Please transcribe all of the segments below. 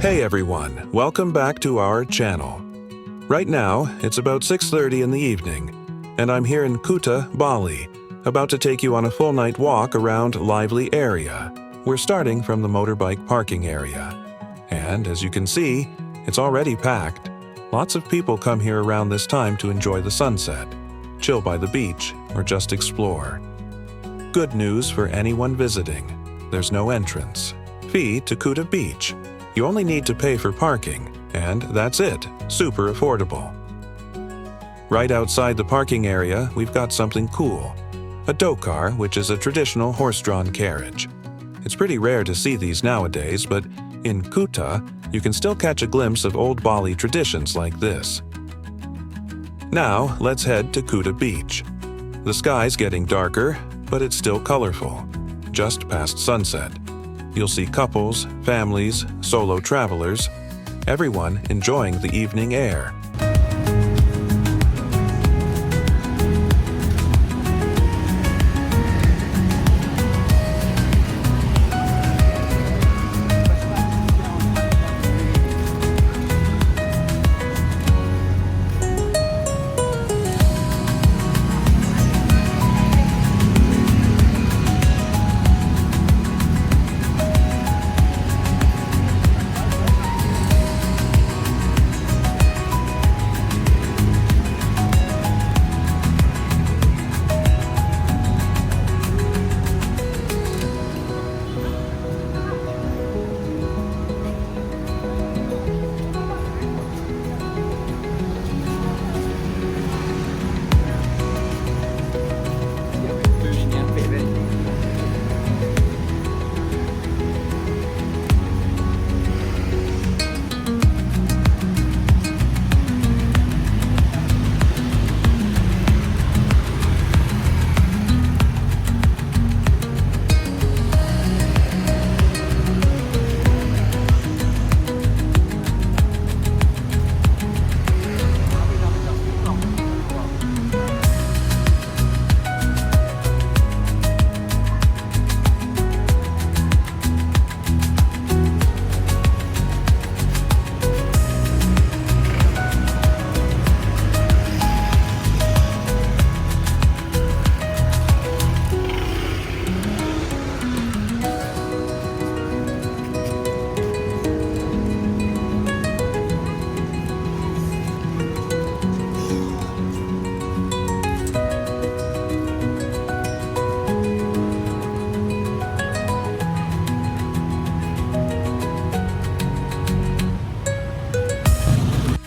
Hey everyone, welcome back to our channel. Right now, it's about 6:30 in the evening, and I'm here in Kuta, Bali, about to take you on a full night walk around lively area. We're starting from the motorbike parking area. And as you can see, it's already packed. Lots of people come here around this time to enjoy the sunset, chill by the beach, or just explore. Good news for anyone visiting. There's no entrance fee to Kuta Beach. You only need to pay for parking, and that's it, super affordable. Right outside the parking area, we've got something cool. A dokar, which is a traditional horse-drawn carriage. It's pretty rare to see these nowadays, but in Kuta, you can still catch a glimpse of old Bali traditions like this. Now, let's head to Kuta Beach. The sky's getting darker, but it's still colorful. Just past sunset. You'll see couples, families, solo travelers, everyone enjoying the evening air.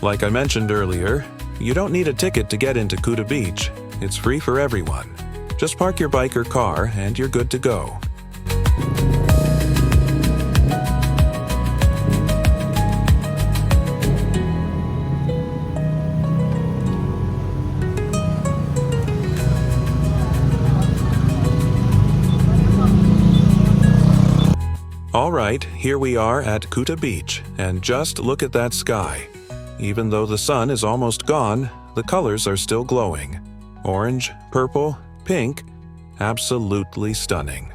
Like I mentioned earlier, you don't need a ticket to get into Kuta Beach. It's free for everyone. Just park your bike or car and you're good to go. Alright, here we are at Kuta Beach, and just look at that sky. Even though the sun is almost gone, the colors are still glowing. Orange, purple, pink, absolutely stunning.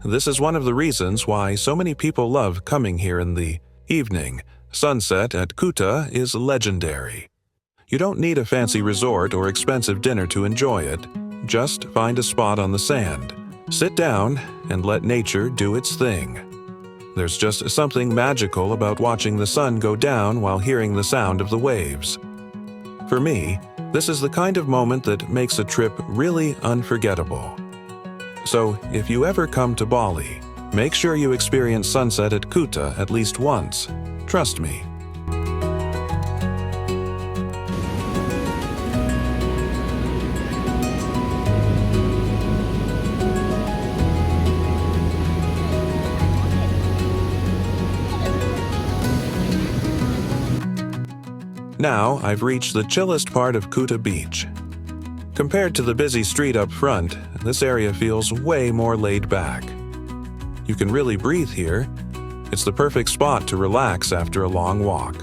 This is one of the reasons why so many people love coming here in the evening. Sunset at Kuta is legendary. You don't need a fancy resort or expensive dinner to enjoy it. Just find a spot on the sand, sit down, and let nature do its thing. There's just something magical about watching the sun go down while hearing the sound of the waves. For me, this is the kind of moment that makes a trip really unforgettable. So, if you ever come to Bali, make sure you experience sunset at Kuta at least once. Trust me. Now, I've reached the chillest part of Kuta Beach. Compared to the busy street up front, this area feels way more laid back. You can really breathe here. It's the perfect spot to relax after a long walk.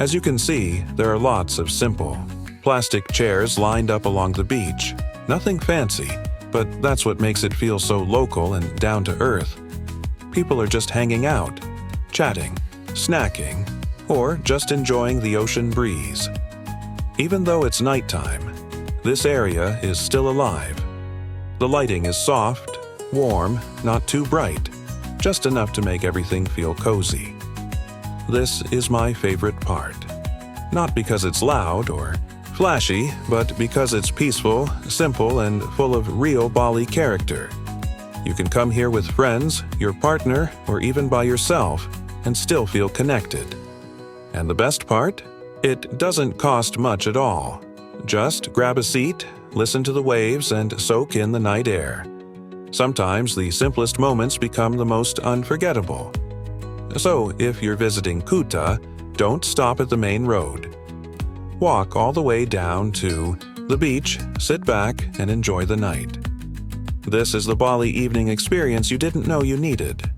As you can see, there are lots of simple, plastic chairs lined up along the beach. Nothing fancy, but that's what makes it feel so local and down to earth. People are just hanging out, chatting, snacking, or just enjoying the ocean breeze. Even though it's nighttime, this area is still alive. The lighting is soft, warm, not too bright, just enough to make everything feel cozy. This is my favorite part. Not because it's loud or flashy, but because it's peaceful, simple, and full of real Bali character. You can come here with friends, your partner, or even by yourself, and still feel connected. And the best part? It doesn't cost much at all. Just grab a seat, listen to the waves, and soak in the night air. Sometimes the simplest moments become the most unforgettable. So, if you're visiting Kuta, don't stop at the main road. Walk all the way down to the beach, sit back, and enjoy the night. This is the Bali evening experience you didn't know you needed.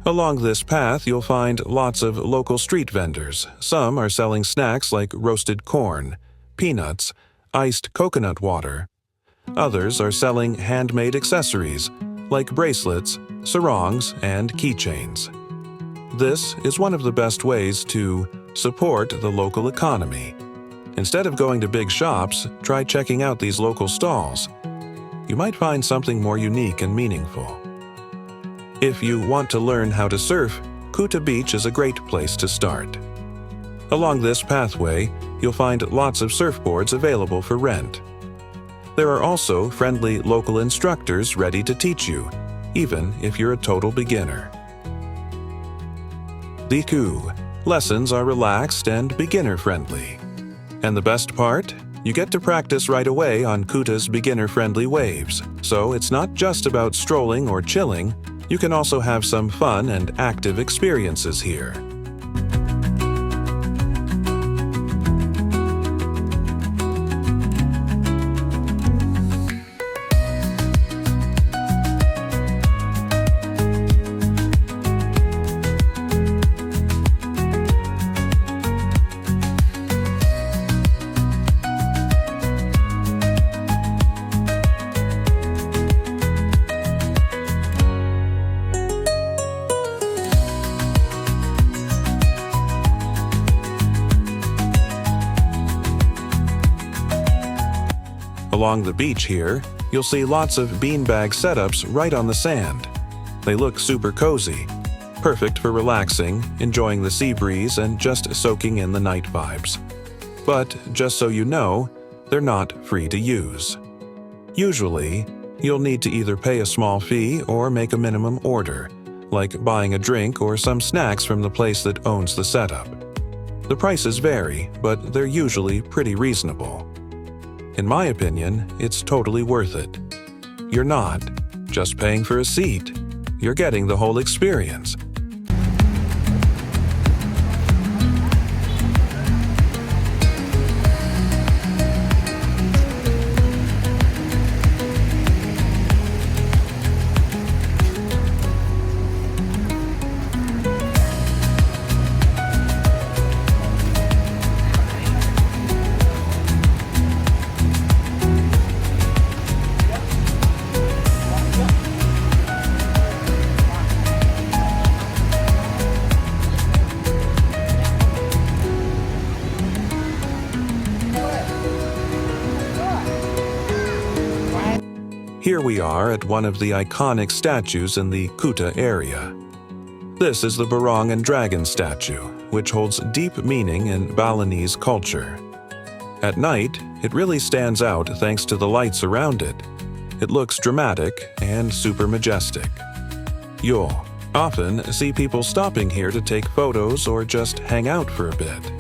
Along this path, you'll find lots of local street vendors. Some are selling snacks like roasted corn, peanuts, iced coconut water. Others are selling handmade accessories like bracelets, sarongs, and keychains. This is one of the best ways to support the local economy. Instead of going to big shops, try checking out these local stalls. You might find something more unique and meaningful. If you want to learn how to surf, Kuta Beach is a great place to start. Along this pathway, you'll find lots of surfboards available for rent. There are also friendly local instructors ready to teach you, even if you're a total beginner. Lessons are relaxed and beginner-friendly. And the best part? You get to practice right away on Kuta's beginner-friendly waves, so it's not just about strolling or chilling. You can also have some fun and active experiences here. Along the beach here, you'll see lots of beanbag setups right on the sand. They look super cozy, perfect for relaxing, enjoying the sea breeze, and just soaking in the night vibes. But just so you know, they're not free to use. Usually, you'll need to either pay a small fee or make a minimum order, like buying a drink or some snacks from the place that owns the setup. The prices vary, but they're usually pretty reasonable. In my opinion, it's totally worth it. You're not just paying for a seat. You're getting the whole experience. we are at one of the iconic statues in the Kuta area. This is the Barong and Dragon statue, which holds deep meaning in Balinese culture. At night, it really stands out thanks to the lights around it. It looks dramatic and super majestic. You'll often see people stopping here to take photos or just hang out for a bit.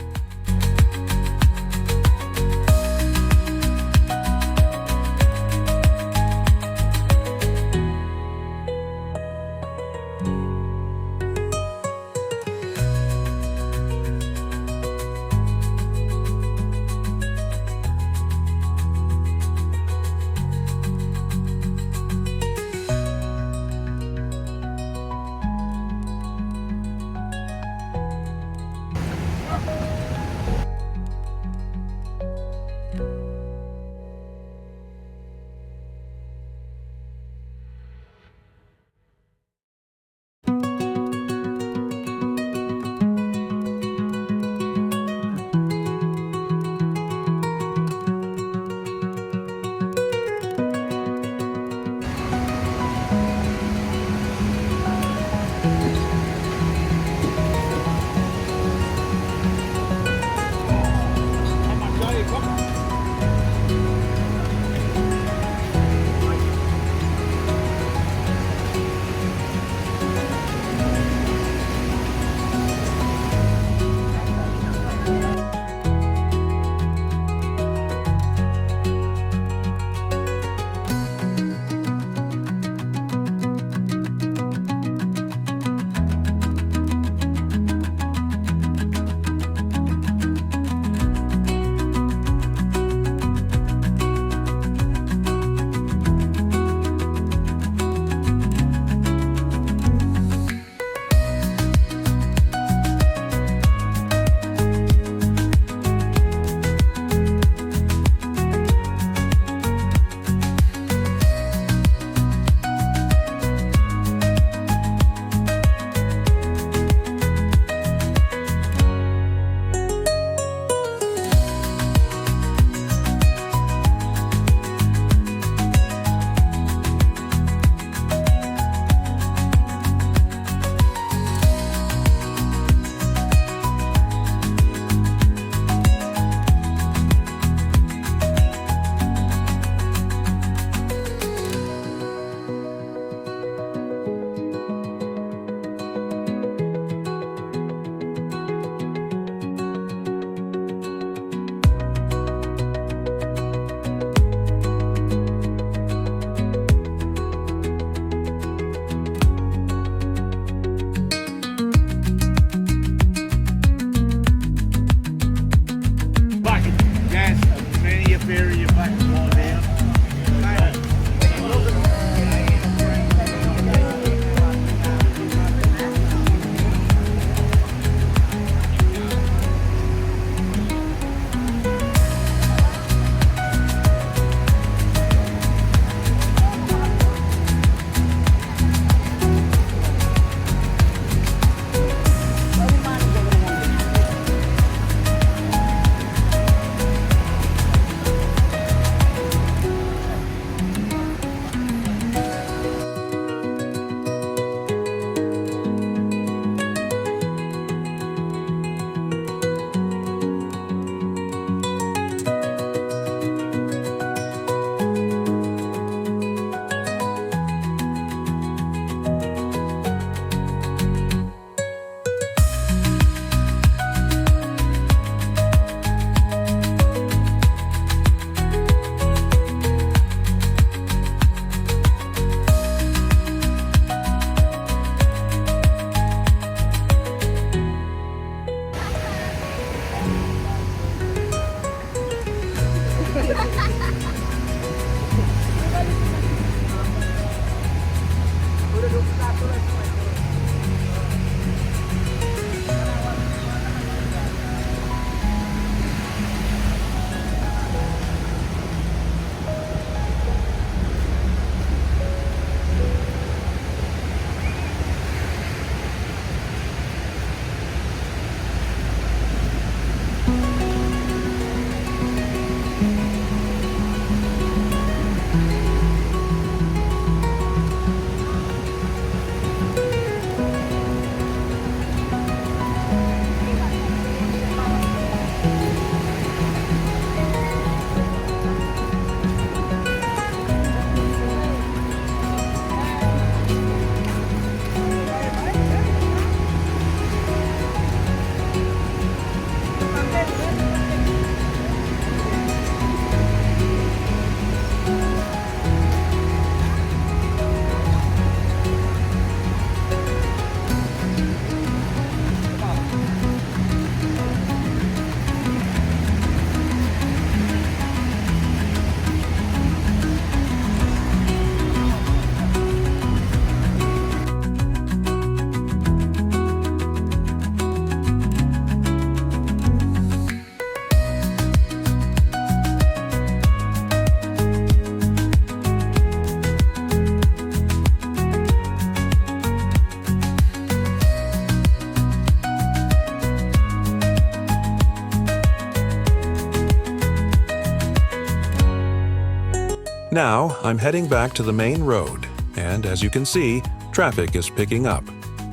Now, I'm heading back to the main road, and as you can see, traffic is picking up.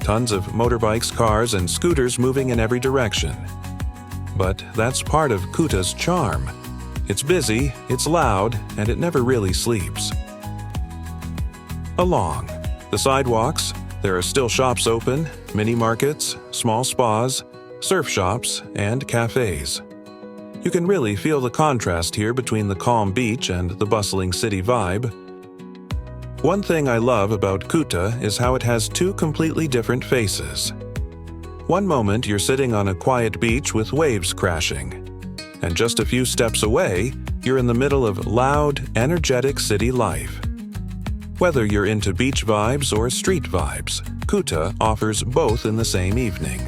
Tons of motorbikes, cars, and scooters moving in every direction. But that's part of Kuta's charm. It's busy, it's loud, and it never really sleeps. Along the sidewalks, there are still shops open, mini markets, small spas, surf shops, and cafes. You can really feel the contrast here between the calm beach and the bustling city vibe. One thing I love about Kuta is how it has two completely different faces. One moment you're sitting on a quiet beach with waves crashing, and just a few steps away, you're in the middle of loud, energetic city life. Whether you're into beach vibes or street vibes, Kuta offers both in the same evening.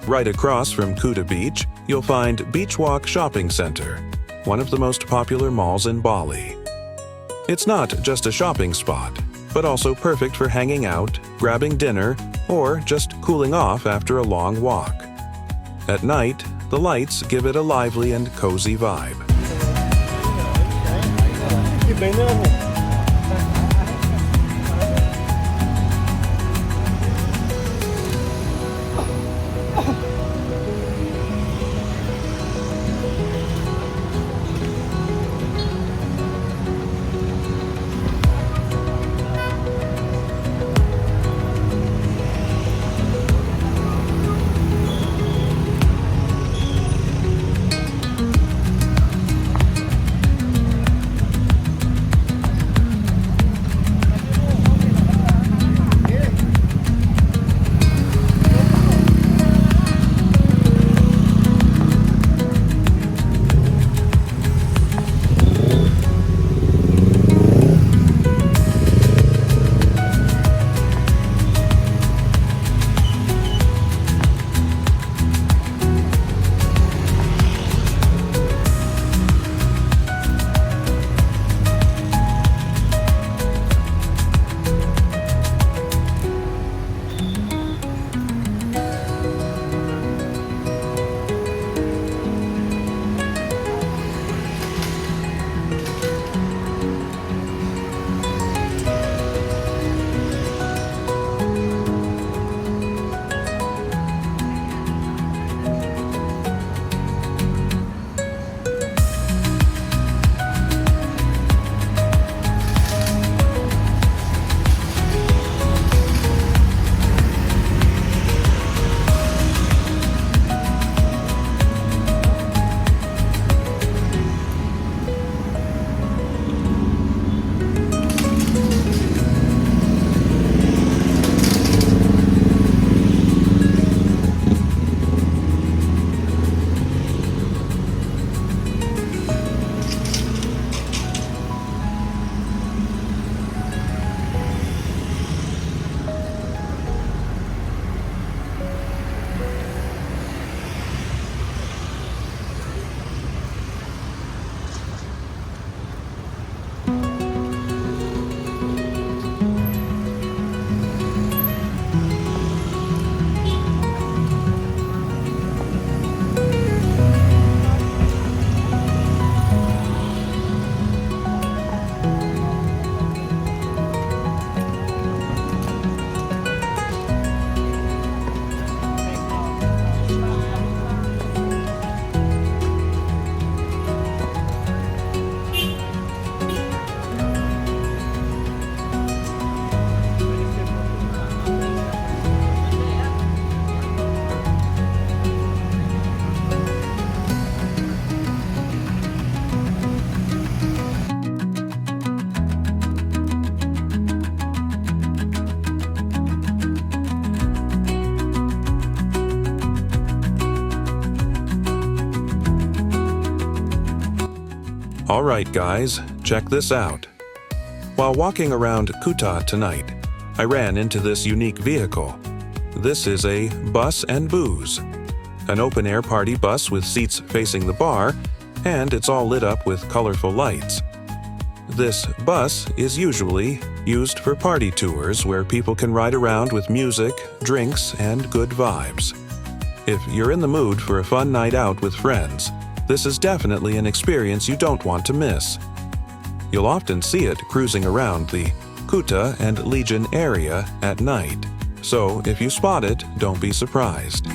Right across from Kuta Beach, you'll find Beach Walk Shopping Center, one of the most popular malls in Bali. It's not just a shopping spot, but also perfect for hanging out, grabbing dinner, or just cooling off after a long walk. At night, the lights give it a lively and cozy vibe. Alright guys, check this out. While walking around Kuta tonight, I ran into this unique vehicle. This is a bus and booze. An open-air party bus with seats facing the bar, and it's all lit up with colorful lights. This bus is usually used for party tours where people can ride around with music, drinks, and good vibes. If you're in the mood for a fun night out with friends, this is definitely an experience you don't want to miss. You'll often see it cruising around the Kuta and Legion area at night, so if you spot it, don't be surprised.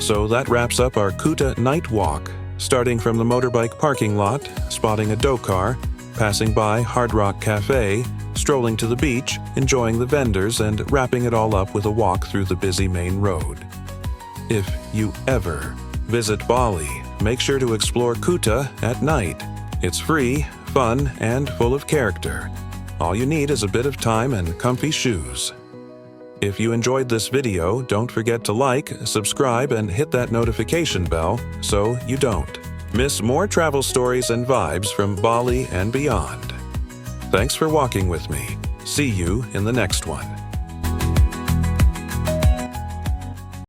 So that wraps up our Kuta night walk, starting from the motorbike parking lot, spotting a dokar, passing by Hard Rock Cafe, strolling to the beach, enjoying the vendors, and wrapping it all up with a walk through the busy main road. If you ever visit Bali, make sure to explore Kuta at night. It's free, fun, and full of character. All you need is a bit of time and comfy shoes. If you enjoyed this video, don't forget to like, subscribe, and hit that notification bell so you don't miss more travel stories and vibes from Bali and beyond. Thanks for walking with me. See you in the next one.